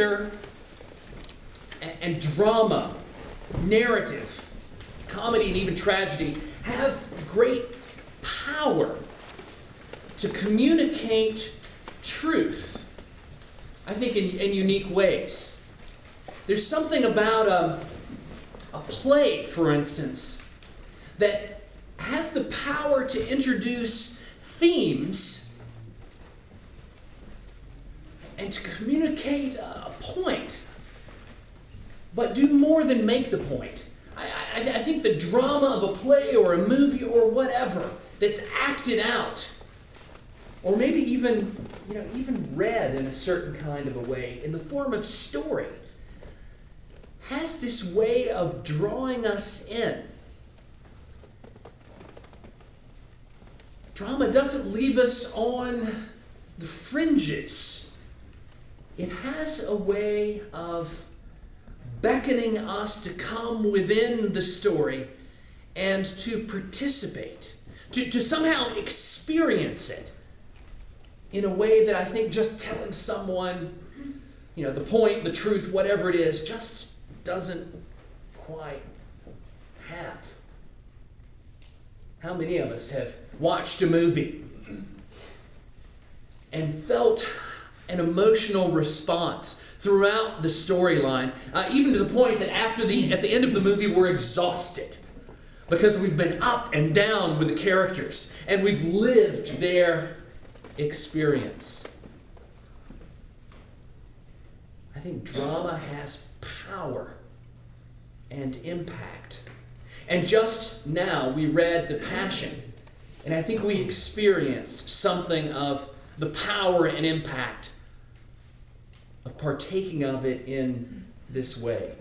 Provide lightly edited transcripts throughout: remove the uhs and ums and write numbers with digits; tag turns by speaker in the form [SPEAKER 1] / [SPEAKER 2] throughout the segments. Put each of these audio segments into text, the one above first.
[SPEAKER 1] theater and drama, narrative, comedy, and even tragedy have great power to communicate truth, I think, in unique ways. There's something about a play, for instance, that has the power to introduce themes and to communicate a point, but do more than make the point. I think the drama of a play or a movie or whatever that's acted out, or maybe even read in a certain kind of a way, in the form of story, has this way of drawing us in. Drama doesn't leave us on the fringes. It has a way of beckoning us to come within the story and to participate, to somehow experience it in a way that I think just telling someone, the point, the truth, whatever it is, just doesn't quite have. How many of us have watched a movie and felt an emotional response throughout the storyline, even to the point that at the end of the movie we're exhausted because we've been up and down with the characters and we've lived their experience? I think drama has power and impact. And just now we read The Passion, and I think we experienced something of the power and impact of partaking of it in this way.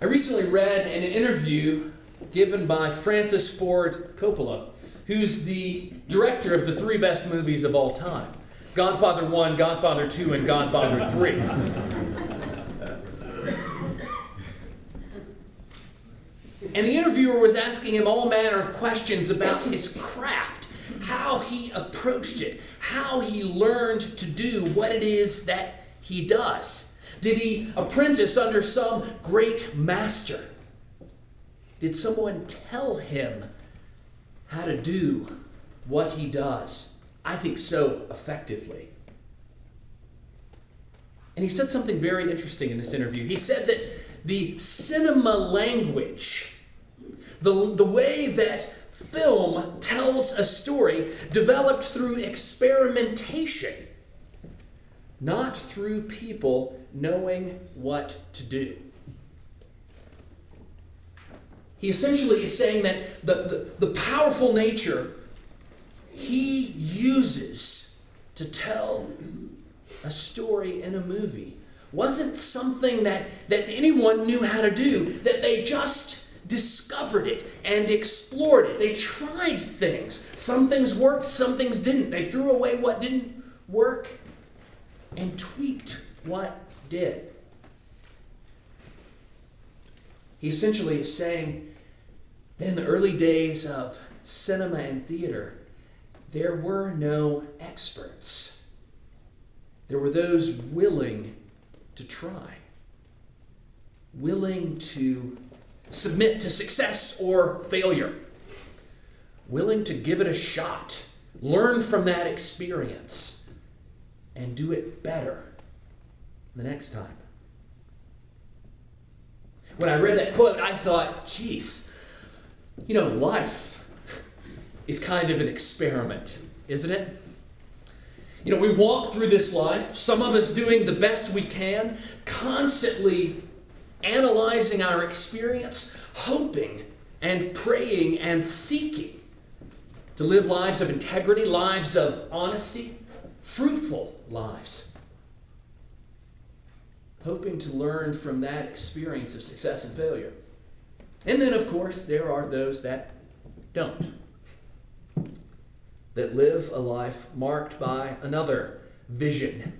[SPEAKER 1] I recently read an interview given by Francis Ford Coppola, who's the director of the 3 best movies of all time: Godfather 1, Godfather 2, and Godfather 3. And the interviewer was asking him all manner of questions about his craft, how he approached it, how he learned to do what it is that he does. Did he apprentice under some great master? Did someone tell him how to do what he does? I think so effectively. And he said something very interesting in this interview. He said that the cinema language, the way that film tells a story, developed through experimentation, not through people knowing what to do. He essentially is saying that the powerful nature he uses to tell a story in a movie wasn't something that anyone knew how to do, that they just discovered it and explored it. They tried things. Some things worked, some things didn't. They threw away what didn't work and tweaked what did. He essentially is saying that in the early days of cinema and theater, there were no experts. There were those willing to try, willing to submit to success or failure, willing to give it a shot, learn from that experience, and do it better the next time. When I read that quote, I thought, geez, life is kind of an experiment, isn't it? We walk through this life, some of us doing the best we can, constantly analyzing our experience, hoping and praying and seeking to live lives of integrity, lives of honesty, fruitful lives. Hoping to learn from that experience of success and failure. And then, of course, there are those that don't. That live a life marked by another vision.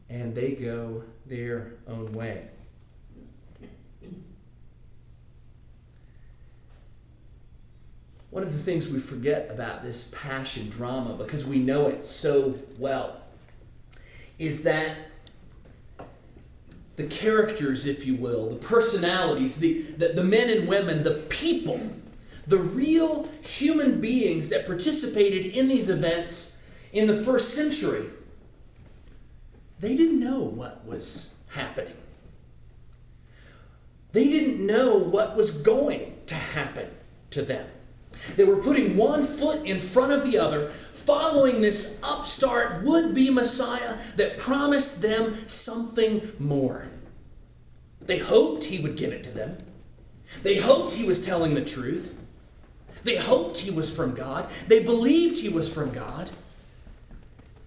[SPEAKER 1] And they go their own way. One of the things we forget about this passion drama, because we know it so well, is that the characters, if you will, the personalities, the men and women, the people, the real human beings that participated in these events in the first century, they didn't know what was happening. They didn't know what was going to happen to them. They were putting one foot in front of the other, following this upstart would-be Messiah that promised them something more. They hoped he would give it to them. They hoped he was telling the truth. They hoped he was from God. They believed he was from God.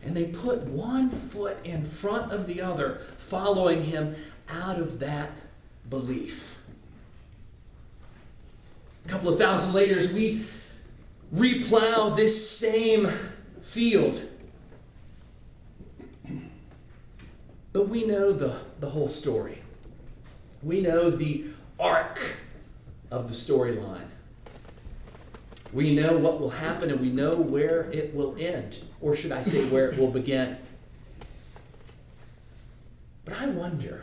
[SPEAKER 1] And they put one foot in front of the other, following him out of that belief. A couple of thousand later, as we replow this same field, but we know the whole story. We know the arc of the storyline. We know what will happen, and we know where it will end, or should I say where it will begin. But I wonder,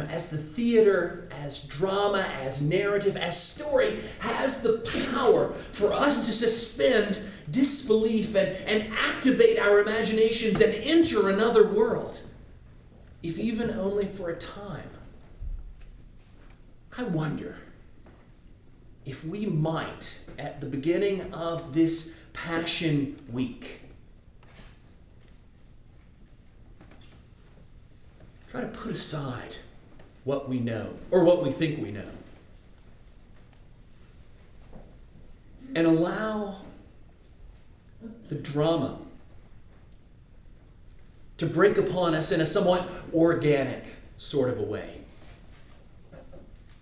[SPEAKER 1] as the theater, as drama, as narrative, as story has the power for us to suspend disbelief and activate our imaginations and enter another world, if even only for a time. I wonder if we might, at the beginning of this Passion Week, try to put aside what we know, or what we think we know, and allow the drama to break upon us in a somewhat organic sort of a way.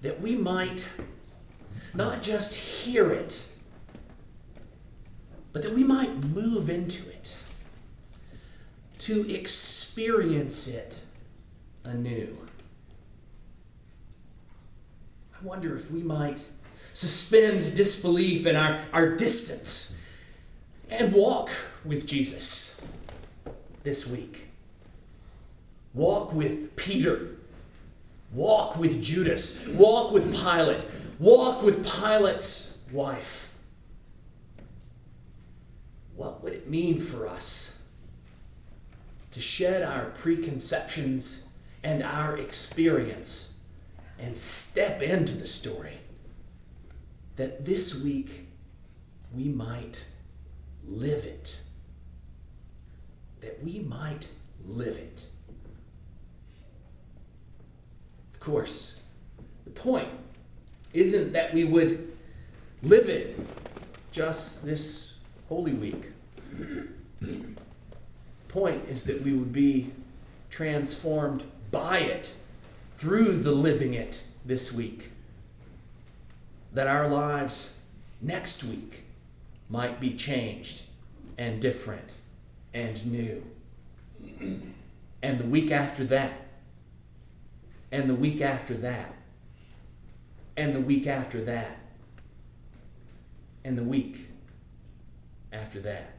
[SPEAKER 1] That we might not just hear it, but that we might move into it, to experience it anew. I wonder if we might suspend disbelief in our distance and walk with Jesus this week. Walk with Peter. Walk with Judas. Walk with Pilate. Walk with Pilate's wife. What would it mean for us to shed our preconceptions and our experience and step into the story, that this week we might live it? That we might live it. Of course, the point isn't that we would live it just this Holy Week. The point is that we would be transformed by it through the living it this week. That our lives next week might be changed and different and new. And the week after that, and the week after that, and the week after that, and the week after that.